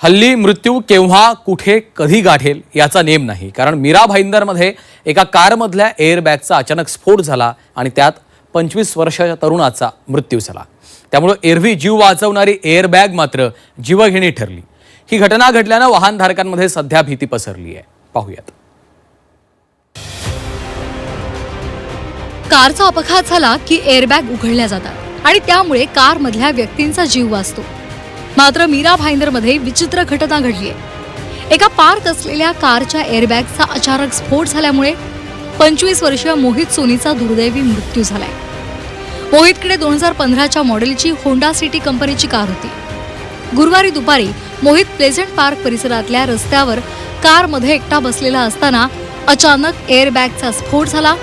हल्ली मृत्यू केव्हा कुठे कधी गाठेल याचा नेम नाही। कारण मीरा भाईंदरमध्ये एका कारमधल्या एअरबॅगचा अचानक स्फोट झाला आणि त्यात 25 वर्षाच्या तरुणाचा मृत्यू झाला। त्यामुळे एरवी जीव वाचवणारी एअरबॅग मात्र जीवघेणी ठरली। ही घटना घडल्यानं वाहनधारकांमध्ये सध्या भीती पसरली आहे। पाहूयात। कारचा अपघात झाला की एअरबॅग उघडल्या जातात आणि त्यामुळे कारमधल्या व्यक्तींचा जीव वाचतो। मात्र मीरा भाईंदरमध्ये विचित्र घटना घडली आहे। एका पार्क असलेल्या कारच्या एअरबॅगचा अचानक स्फोट झाल्यामुळे 25 वर्षीय मोहित सोनीचा दुर्दैवी मृत्यू झालाय। मोहितकडे 2015च्या मॉडेलची होंडा सिटी कंपनीची कार होती। गुरुवारी दुपारी मोहित प्लेझंट पार्क परिसरातल्या रस्त्यावर कारमध्ये एकटा बसलेला असताना अचानक एअरबॅगचा स्फोट झाला।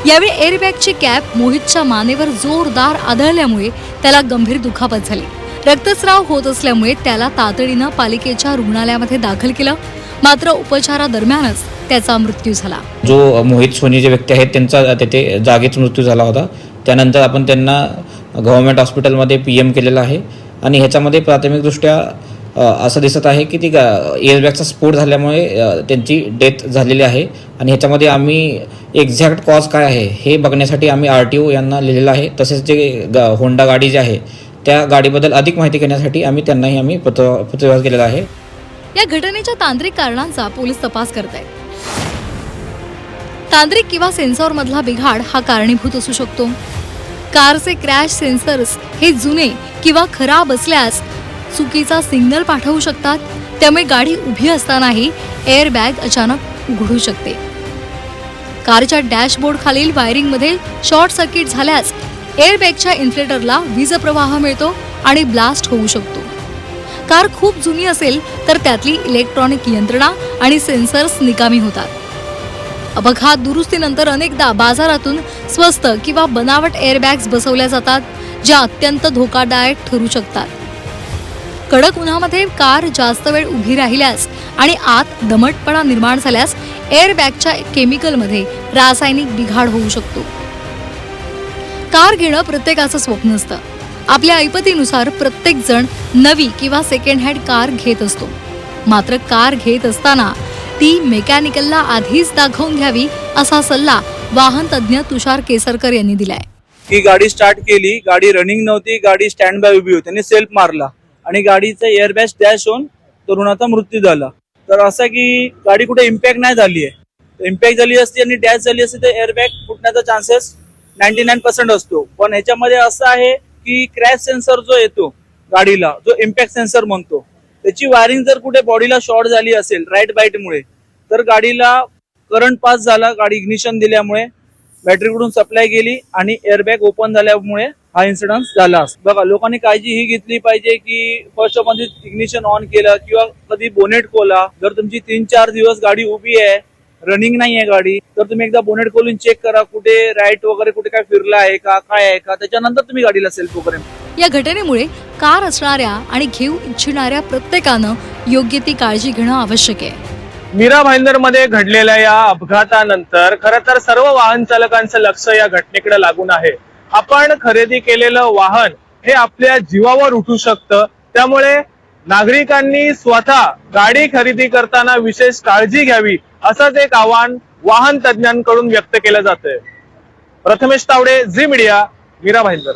यावेळी एअरबॅगची कॅप मोहितच्या मानेवर जोरदार आदळल्यामुळे त्याला गंभीर दुखापत झाली। रक्तस्राव होत असल्यामुळे त्याला तातडीनं पालिकेच्या रुग्णालयामध्ये दाखल केलं। मात्र उपचारादरम्यानच त्याचा मृत्यू झाला। जो मोहित सोनी जे व्यक्ती आहेत त्यांचा तेथे जागीच मृत्यू झाला होता। त्यानंतर आपण त्यांना गव्हर्नमेंट हॉस्पिटलमध्ये पीएम केलेला आहे आणि ह्याच्यामध्ये प्राथमिकदृष्ट्या असं दिसत आहे की ती एअरबॅगचा स्फोट झाल्यामुळे त्यांची डेथ झालेली आहे आणि ह्याच्यामध्ये आम्ही एक्झॅक्ट कॉज काय आहे हे बघण्यासाठी आम्ही RTO यांना लिहिलेलं आहे। तसेच जे होंडा गाडी जी आहे त्या गाडीबद्दल अधिक माहिती घेण्यासाठी त्यांनाही पत्रव्यवहार केलेला आहे। या घटनेच्या तांत्रिक कारणांचा पोलीस तपास करत आहेत। तांत्रिक किंवा सेन्सॉर मधला बिघाड हा कारणीभूत असू शकतो। कारचे क्रॅश सेन्सर्स हे जुने किंवा खराब असल्यास चुकीचा सिग्नल पाठवू शकतात। त्यामुळे गाडी उभी असतानाही एअरबॅग अचानक उघडू शकते। कारच्या डॅशबोर्ड खालील वायरिंगमध्ये शॉर्ट सर्किट झाल्यास एअरबॅगच्या इन्फ्लेटरला वीज प्रवाह मिळतो आणि ब्लास्ट होऊ शकतो। कार खूप जुनी असेल तर त्यातली इलेक्ट्रॉनिक यंत्रणा आणि सेन्सर्स निकामी होतात। अपघात दुरुस्तीनंतर अनेकदा बाजारातून स्वस्त किंवा बनावट एअरबॅग्स बसवल्या जातात, ज्या अत्यंत धोकादायक ठरू शकतात। कडक उन्हामध्ये कार जास्त वेळ उभी राहिल्यास आणि आत दमटपणा निर्माण झाल्यास एअरबॅगच्या केमिकलमध्ये रासायनिक बिघाड होऊ शकतो। कार घेणं प्रत्येकाचं स्वप्न असतं। आपल्या ऐपतीनुसार प्रत्येक जण नवी किंवा सेकंड हँड कार घेत असतो। मात्र कार घेत असताना ती मेकॅनिकलला आधीच दाखवून घ्यावी असा सल्ला वाहन तज्ज्ञ तुषार केसरकर यांनी दिलाय। ही गाडी स्टार्ट केली, गाडी रनिंग नव्हती, गाडी स्टँड बाय उभी होती आणि सेल्फ मारला आणि गाडीचा एअरबॅग डॅश होऊन तरुणाचा मृत्यू झाला। तर असं की गाडी कुठे इम्पॅक्ट नाही झाली आहे। इम्पॅक्ट झाली असती आणि डॅश झाली असती तर एअरबॅग फुटण्याचा चान्सेस 99% असतो। पण ह्याच्यामध्ये असं आहे की क्रॅश सेन्सर जो येतो गाडीला, जो इम्पॅक्ट सेन्सर म्हणतो, त्याची वायरिंग जर कुठे बॉडीला शॉर्ट झाली असेल राईट बाईटमुळे तर गाडीला करंट पास झाला, गाडी इग्निशन दिल्यामुळे बॅटरीकडून सप्लाय गेली आणि एअरबॅग ओपन झाल्यामुळे हा इन्सिडन्स झाला। बघा, लोकांनी काळजी ही घेतली पाहिजे की फर्स्ट मध्ये इग्निशन ऑन केलं किंवा कधी बोनेट खोला। जर तुमची 3-4 दिवस गाडी उभी आहे, रनिंग नाही आहे गाडी, तर तुम्ही एकदा बोनेट खोलून चेक करा कुठे राईट वगैरे कुठे काय फिरला आहे का, काय आहे का, त्याच्यानंतर तुम्ही गाडीला सेल्फ वगैरे। या घटनेमुळे कार असणाऱ्या आणि घेऊ इच्छिणाऱ्या प्रत्येकानं योग्य ती काळजी घेणं आवश्यक आहे। मीरा भाईंदरमध्ये घडलेल्या या अपघातानंतर खरं तर सर्व वाहन चालकांचं लक्ष या घटनेकडे लागून आहे। आपण खरेदी केलेलं वाहन हे आपल्या जीवावर उठू शकतं, त्यामुळे नागरिकांनी स्वतः गाडी खरेदी करताना विशेष काळजी घ्यावी असंच एक आवाहन वाहन तज्ज्ञांकडून व्यक्त केलं जातंय। प्रथमेश तावडे, झी मीडिया, मीरा भाईंदर।